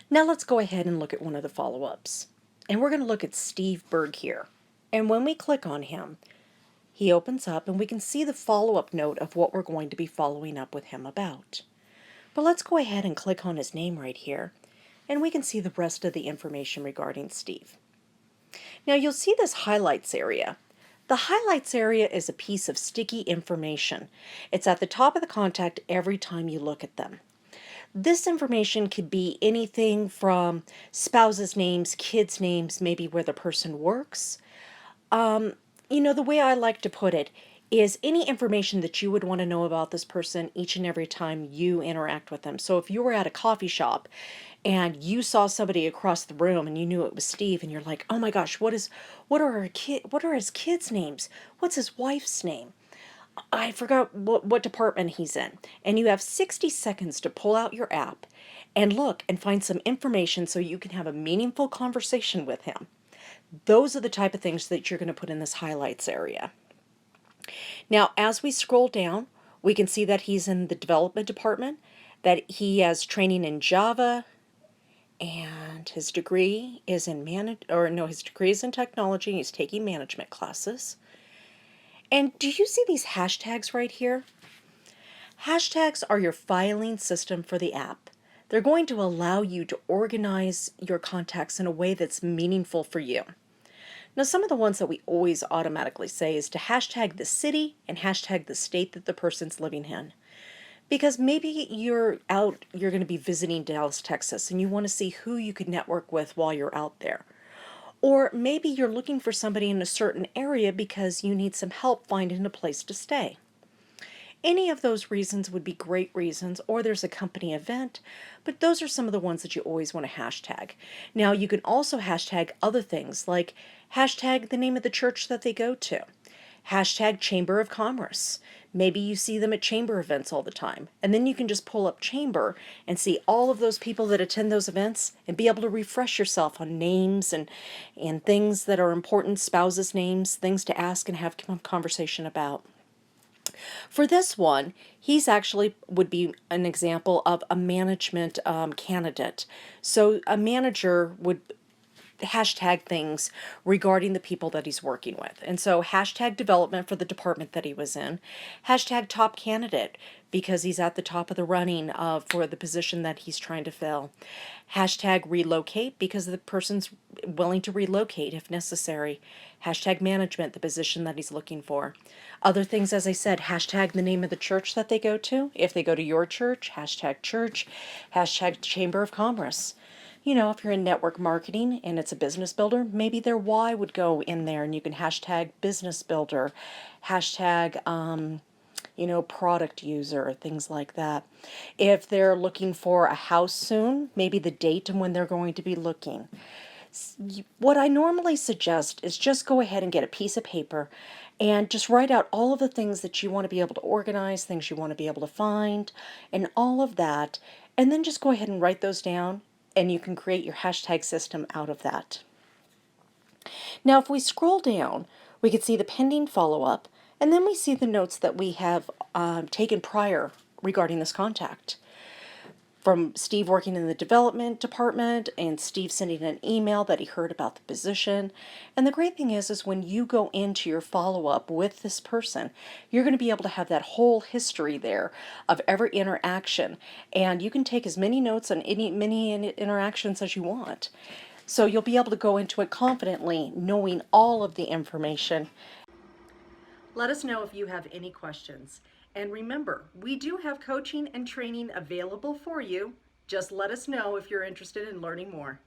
Now let's go ahead and look at one of the follow-ups. And we're going to look at Steve Berg here. And when we click on him, he opens up and we can see the follow-up note of what we're going to be following up with him about. But let's go ahead and click on his name right here, and we can see the rest of the information regarding Steve. Now you'll see this highlights area. The highlights area is a piece of sticky information. It's at the top of the contact every time you look at them. This information could be anything from spouses' names, kids' names, maybe where the person works. The way I like to put it is any information that you would want to know about this person each and every time you interact with them. So if you were at a coffee shop and you saw somebody across the room and you knew it was Steve and you're like, "Oh my gosh, what are his kids' names? What's his wife's name? I forgot what department he's in." And you have 60 seconds to pull out your app and look and find some information so you can have a meaningful conversation with him. Those are the type of things that you're going to put in this highlights area. Now, as we scroll down, we can see that he's in the development department, that he has training in Java, and his degree is in his degree is in technology, and he's taking management classes. And do you see these hashtags right here? Hashtags are your filing system for the app. They're going to allow you to organize your contacts in a way that's meaningful for you. Now, some of the ones that we always automatically say is to hashtag the city and hashtag the state that the person's living in. Because maybe you're going to be visiting Dallas, Texas, and you want to see who you could network with while you're out there. Or maybe you're looking for somebody in a certain area because you need some help finding a place to stay. Any of those reasons would be great reasons, or there's a company event, but those are some of the ones that you always want to hashtag. Now, you can also hashtag other things, like hashtag the name of the church that they go to, hashtag Chamber of Commerce. Maybe you see them at chamber events all the time, and then you can just pull up chamber and see all of those people that attend those events and be able to refresh yourself on names and things that are important, spouses' names, things to ask and have conversation about. For this one, he's actually would be an example of a management candidate. So a manager would hashtag things regarding the people that he's working with. And so hashtag development for the department that he was in, hashtag top candidate because he's at the top of the running for the position that he's trying to fill, hashtag relocate because the person's willing to relocate if necessary, hashtag management, the position that he's looking for. Other things, as I said, hashtag the name of the church that they go to. If they go to your church, hashtag church, hashtag Chamber of Commerce. If you're in network marketing and it's a business builder, maybe their why would go in there and you can hashtag business builder, hashtag, product user, things like that. If they're looking for a house soon, maybe the date and when they're going to be looking. What I normally suggest is just go ahead and get a piece of paper and just write out all of the things that you want to be able to organize, things you want to be able to find, and all of that. And then just go ahead and write those down, and you can create your hashtag system out of that. Now, if we scroll down, we can see the pending follow-up, and then we see the notes that we have taken prior regarding this contact. From Steve working in the development department and Steve sending an email that he heard about the position. And the great thing is when you go into your follow-up with this person, you're going to be able to have that whole history there of every interaction. And you can take as many notes on many interactions as you want. So you'll be able to go into it confidently, knowing all of the information. Let us know if you have any questions. And remember, we do have coaching and training available for you. Just let us know if you're interested in learning more.